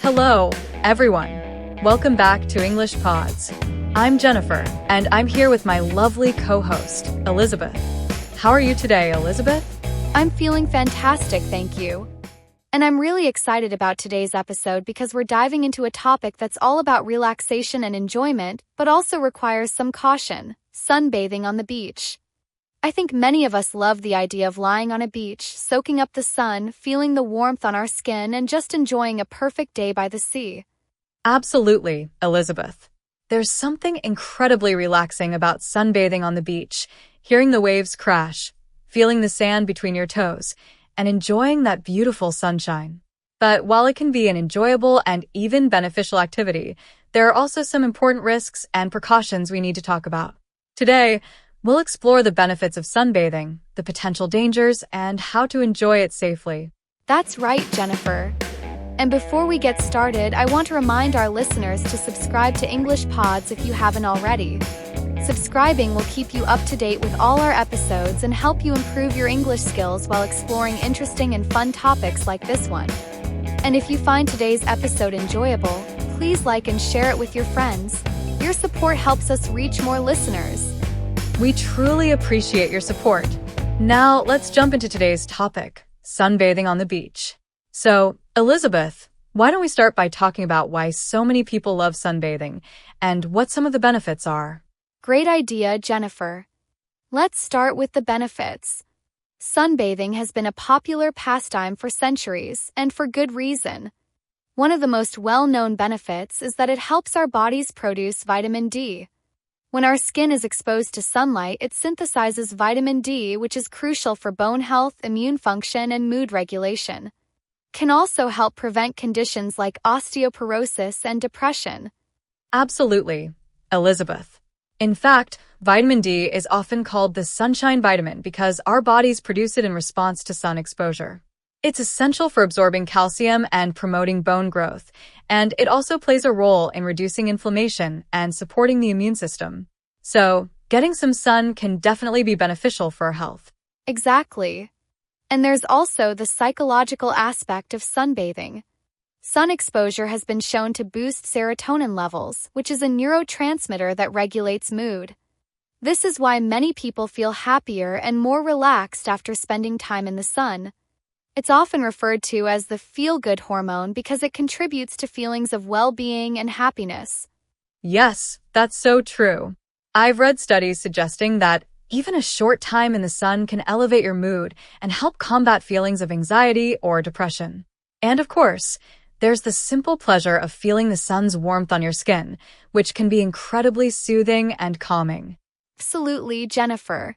Hello, everyone. Welcome back to English Pods. I'm Jennifer, and I'm here with my lovely co-host, Elizabeth. How are you today, Elizabeth? I'm feeling fantastic, thank you. And I'm really excited about today's episode because we're diving into a topic that's all about relaxation and enjoyment, but also requires some caution: sunbathing on the beach. I think many of us love the idea of lying on a beach, soaking up the sun, feeling the warmth on our skin, and just enjoying a perfect day by the sea. Absolutely, Elizabeth. There's something incredibly relaxing about sunbathing on the beach, hearing the waves crash, feeling the sand between your toes, and enjoying that beautiful sunshine. But while it can be an enjoyable and even beneficial activity, there are also some important risks and precautions we need to talk about. Today, we'll explore the benefits of sunbathing, the potential dangers, and how to enjoy it safely. That's right, Jennifer. And before we get started, I want to remind our listeners to subscribe to English Pods if you haven't already. Subscribing will keep you up to date with all our episodes and help you improve your English skills while exploring interesting and fun topics like this one. And if you find today's episode enjoyable, please like and share it with your friends. Your support helps us reach more listeners. We truly appreciate your support. Now, let's jump into today's topic, sunbathing on the beach. So, Elizabeth, why don't we start by talking about why so many people love sunbathing and what some of the benefits are? Great idea, Jennifer. Let's start with the benefits. Sunbathing has been a popular pastime for centuries, and for good reason. One of the most well-known benefits is that it helps our bodies produce vitamin D. When our skin is exposed to sunlight, it synthesizes vitamin D, which is crucial for bone health, immune function, and mood regulation. Can also help prevent conditions like osteoporosis and depression. Absolutely, Elizabeth. In fact, vitamin D is often called the sunshine vitamin because our bodies produce it in response to sun exposure. It's essential for absorbing calcium and promoting bone growth, and it also plays a role in reducing inflammation and supporting the immune system. So, getting some sun can definitely be beneficial for our health. Exactly. And there's also the psychological aspect of sunbathing. Sun exposure has been shown to boost serotonin levels, which is a neurotransmitter that regulates mood. This is why many people feel happier and more relaxed after spending time in the sun. It's often referred to as the feel-good hormone because it contributes to feelings of well-being and happiness. Yes, that's so true. I've read studies suggesting that even a short time in the sun can elevate your mood and help combat feelings of anxiety or depression. And of course, there's the simple pleasure of feeling the sun's warmth on your skin, which can be incredibly soothing and calming. Absolutely, Jennifer.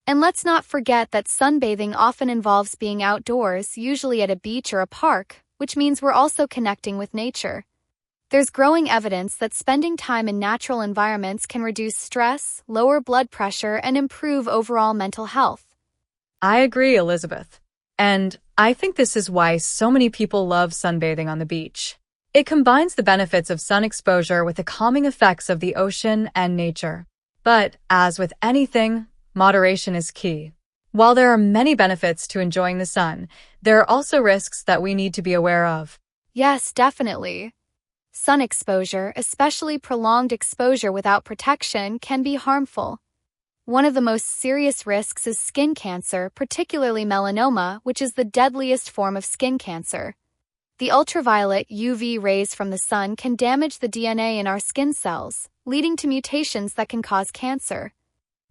And let's not forget that sunbathing often involves being outdoors, usually at a beach or a park, which means we're also connecting with nature. There's growing evidence that spending time in natural environments can reduce stress, lower blood pressure, and improve overall mental health. I agree, Elizabeth. And I think this is why so many people love sunbathing on the beach. It combines the benefits of sun exposure with the calming effects of the ocean and nature. But, as with anything, moderation is key. While there are many benefits to enjoying the sun, there are also risks that we need to be aware of. Yes, definitely. Sun exposure, especially prolonged exposure without protection, can be harmful. One of the most serious risks is skin cancer, particularly melanoma, which is the deadliest form of skin cancer. The ultraviolet UV rays from the sun can damage the DNA in our skin cells, leading to mutations that can cause cancer.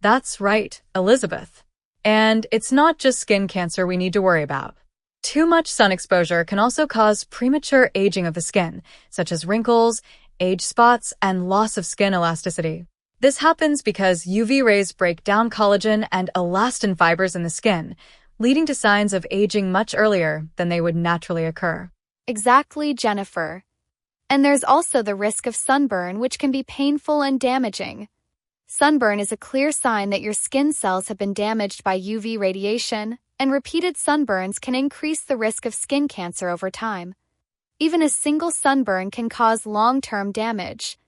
That's right, Elizabeth. And it's not just skin cancer we need to worry about. Too much sun exposure can also cause premature aging of the skin, such as wrinkles, age spots, and loss of skin elasticity. This happens because UV rays break down collagen and elastin fibers in the skin, leading to signs of aging much earlier than they would naturally occur. Exactly, Jennifer. And there's also the risk of sunburn, which can be painful and damaging. Sunburn is a clear sign that your skin cells have been damaged by UV radiation, and repeated sunburns can increase the risk of skin cancer over time. Even a single sunburn can cause long-term damage.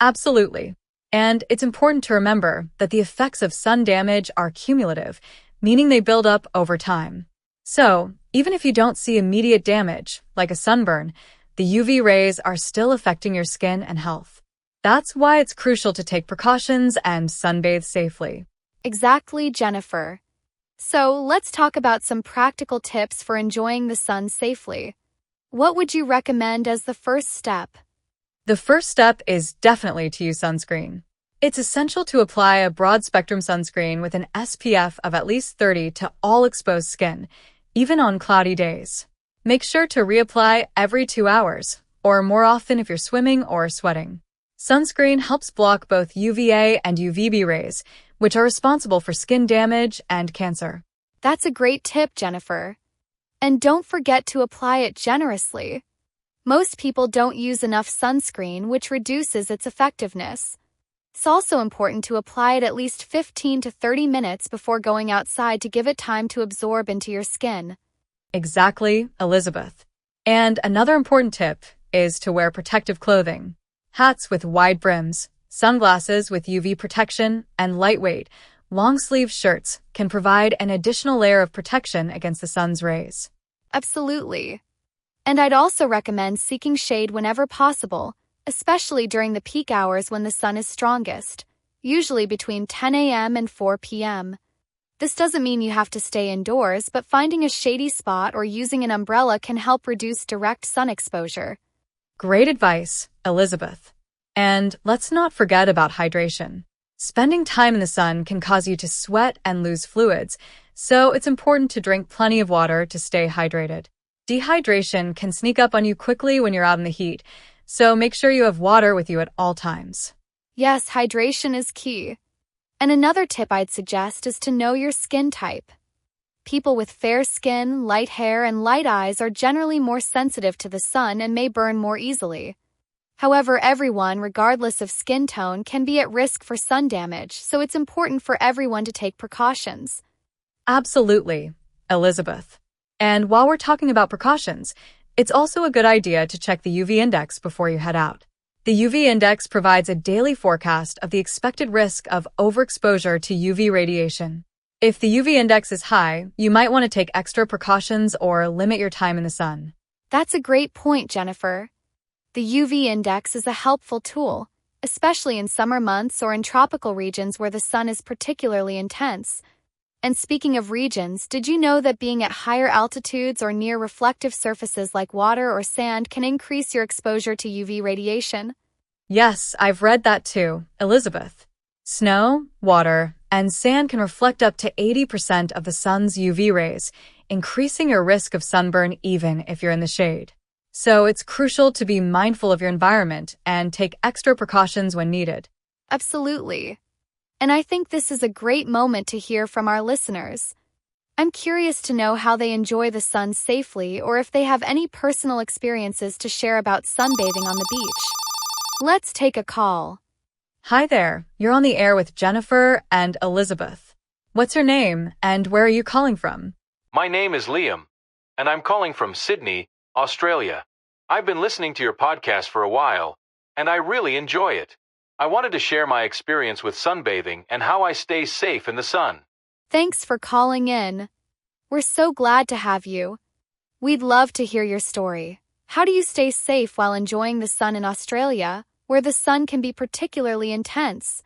Absolutely. And it's important to remember that the effects of sun damage are cumulative, meaning they build up over time. So, even if you don't see immediate damage, like a sunburn, the UV rays are still affecting your skin and health. That's why it's crucial to take precautions and sunbathe safely. Exactly, Jennifer. So let's talk about some practical tips for enjoying the sun safely. What would you recommend as the first step? The first step is definitely to use sunscreen. It's essential to apply a broad-spectrum sunscreen with an SPF of at least 30 to all exposed skin, even on cloudy days. Make sure to reapply every 2 hours, or more often if you're swimming or sweating. Sunscreen helps block both UVA and UVB rays, which are responsible for skin damage and cancer. That's a great tip, Jennifer. And don't forget to apply it generously. Most people don't use enough sunscreen, which reduces its effectiveness. It's also important to apply it at least 15 to 30 minutes before going outside to give it time to absorb into your skin. Exactly, Elizabeth. And another important tip is to wear protective clothing. Hats with wide brims, sunglasses with UV protection, and lightweight, long-sleeve shirts can provide an additional layer of protection against the sun's rays. Absolutely. And I'd also recommend seeking shade whenever possible, especially during the peak hours when the sun is strongest, usually between 10 a.m. and 4 p.m. This doesn't mean you have to stay indoors, but finding a shady spot or using an umbrella can help reduce direct sun exposure. Great advice, Elizabeth. And let's not forget about hydration. Spending time in the sun can cause you to sweat and lose fluids, so it's important to drink plenty of water to stay hydrated. Dehydration can sneak up on you quickly when you're out in the heat, so make sure you have water with you at all times. Yes, hydration is key. And another tip I'd suggest is to know your skin type. People with fair skin, light hair, and light eyes are generally more sensitive to the sun and may burn more easily. However, everyone, regardless of skin tone, can be at risk for sun damage, so it's important for everyone to take precautions. Absolutely, Elizabeth. And while we're talking about precautions, it's also a good idea to check the UV index before you head out. The UV index provides a daily forecast of the expected risk of overexposure to UV radiation. If the UV index is high, you might want to take extra precautions or limit your time in the sun. That's a great point, Jennifer. The UV index is a helpful tool, especially in summer months or in tropical regions where the sun is particularly intense. And speaking of regions, did you know that being at higher altitudes or near reflective surfaces like water or sand can increase your exposure to UV radiation? Yes, I've read that too, Elizabeth. Snow, water, and sand can reflect up to 80% of the sun's UV rays, increasing your risk of sunburn even if you're in the shade. So it's crucial to be mindful of your environment and take extra precautions when needed. Absolutely. And I think this is a great moment to hear from our listeners. I'm curious to know how they enjoy the sun safely or if they have any personal experiences to share about sunbathing on the beach. Let's take a call. Hi there, you're on the air with Jennifer and Elizabeth. What's your name and where are you calling from? My name is Liam, and I'm calling from Sydney, Australia. I've been listening to your podcast for a while, and I really enjoy it. I wanted to share my experience with sunbathing and how I stay safe in the sun. Thanks for calling in. We're so glad to have you. We'd love to hear your story. How do you stay safe while enjoying the sun in Australia, where the sun can be particularly intense?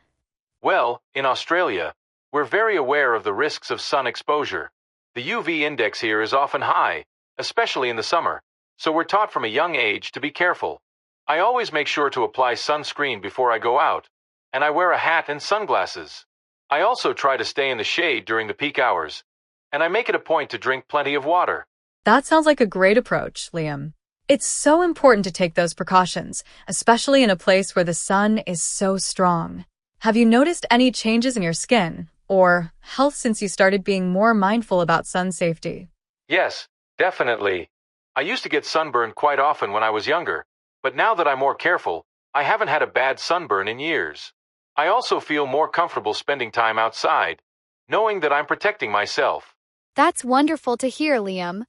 Well, in Australia, we're very aware of the risks of sun exposure. The UV index here is often high, especially in the summer, so we're taught from a young age to be careful. I always make sure to apply sunscreen before I go out, and I wear a hat and sunglasses. I also try to stay in the shade during the peak hours, and I make it a point to drink plenty of water. That sounds like a great approach, Liam. It's so important to take those precautions, especially in a place where the sun is so strong. Have you noticed any changes in your skin or health since you started being more mindful about sun safety? Yes, definitely. I used to get sunburned quite often when I was younger, but now that I'm more careful, I haven't had a bad sunburn in years. I also feel more comfortable spending time outside, knowing that I'm protecting myself. That's wonderful to hear, Liam.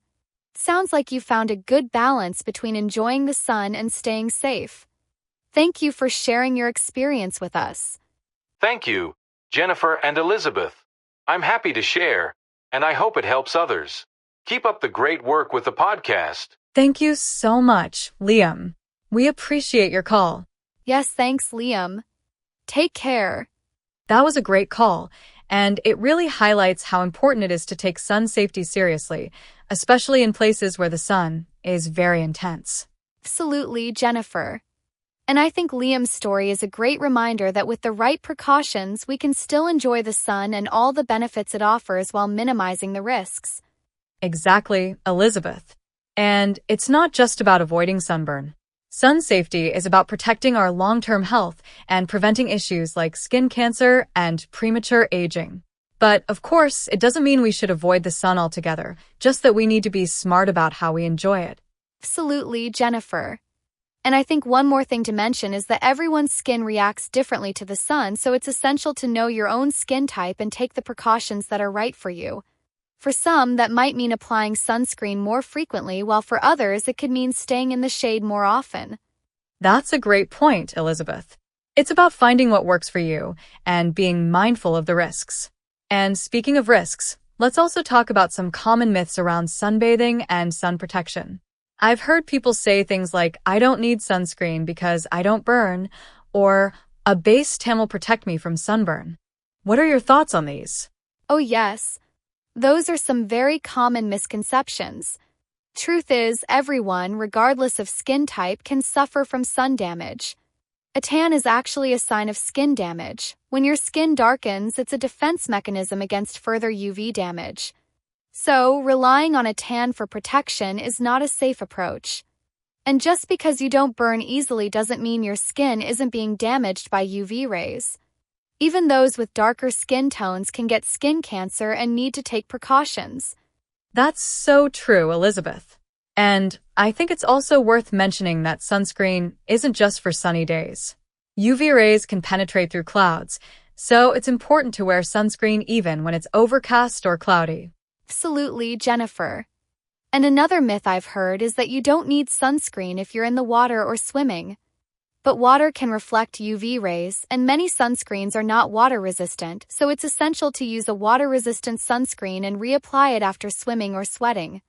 Sounds like you found a good balance between enjoying the sun and staying safe. Thank you for sharing your experience with us. Thank you, Jennifer and Elizabeth. I'm happy to share, and I hope it helps others. Keep up the great work with the podcast. Thank you so much, Liam. We appreciate your call. Yes, thanks, Liam. Take care. That was a great call, and it really highlights how important it is to take sun safety seriously, especially in places where the sun is very intense. Absolutely, Jennifer. And I think Liam's story is a great reminder that with the right precautions, we can still enjoy the sun and all the benefits it offers while minimizing the risks. Exactly, Elizabeth. And it's not just about avoiding sunburn. Sun safety is about protecting our long-term health and preventing issues like skin cancer and premature aging. But, of course, it doesn't mean we should avoid the sun altogether, just that we need to be smart about how we enjoy it. Absolutely, Jennifer. And I think one more thing to mention is that everyone's skin reacts differently to the sun, so it's essential to know your own skin type and take the precautions that are right for you. For some, that might mean applying sunscreen more frequently, while for others, it could mean staying in the shade more often. That's a great point, Elizabeth. It's about finding what works for you and being mindful of the risks. And speaking of risks, let's also talk about some common myths around sunbathing and sun protection. I've heard people say things like, I don't need sunscreen because I don't burn, or a base tan will protect me from sunburn. What are your thoughts on these? Oh yes, those are some very common misconceptions. Truth is, everyone, regardless of skin type, can suffer from sun damage. A tan is actually a sign of skin damage. When your skin darkens, it's a defense mechanism against further UV damage. So, relying on a tan for protection is not a safe approach. And just because you don't burn easily doesn't mean your skin isn't being damaged by UV rays. Even those with darker skin tones can get skin cancer and need to take precautions. That's so true, Elizabeth. And I think it's also worth mentioning that sunscreen isn't just for sunny days. UV rays can penetrate through clouds, so it's important to wear sunscreen even when it's overcast or cloudy. Absolutely, Jennifer. And another myth I've heard is that you don't need sunscreen if you're in the water or swimming. But water can reflect UV rays, and many sunscreens are not water-resistant, so it's essential to use a water-resistant sunscreen and reapply it after swimming or sweating.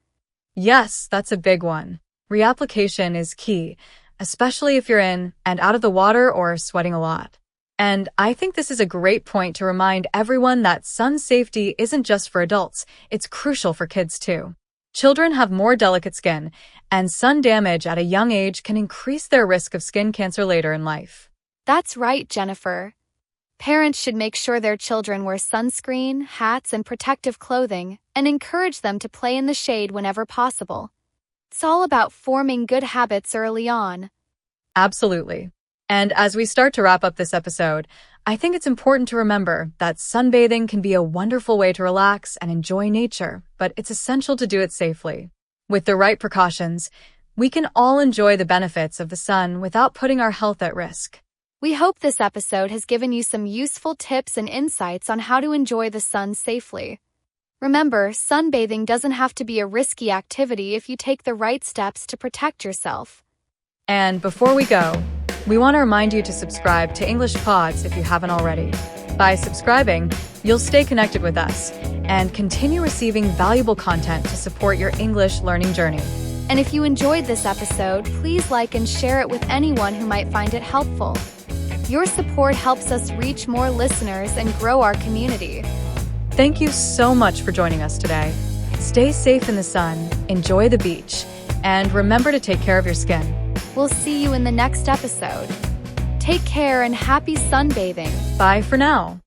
Yes, that's a big one. Reapplication is key, especially if you're in and out of the water or sweating a lot. And I think this is a great point to remind everyone that sun safety isn't just for adults, it's crucial for kids too. Children have more delicate skin, and sun damage at a young age can increase their risk of skin cancer later in life. That's right, Jennifer. Parents should make sure their children wear sunscreen, hats, and protective clothing, and encourage them to play in the shade whenever possible. It's all about forming good habits early on. Absolutely. And as we start to wrap up this episode, I think it's important to remember that sunbathing can be a wonderful way to relax and enjoy nature, but it's essential to do it safely. With the right precautions, we can all enjoy the benefits of the sun without putting our health at risk. We hope this episode has given you some useful tips and insights on how to enjoy the sun safely. Remember, sunbathing doesn't have to be a risky activity if you take the right steps to protect yourself. And before we go, we want to remind you to subscribe to English Pods if you haven't already. By subscribing, you'll stay connected with us and continue receiving valuable content to support your English learning journey. And if you enjoyed this episode, please like and share it with anyone who might find it helpful. Your support helps us reach more listeners and grow our community. Thank you so much for joining us today. Stay safe in the sun, enjoy the beach, and remember to take care of your skin. We'll see you in the next episode. Take care and happy sunbathing. Bye for now.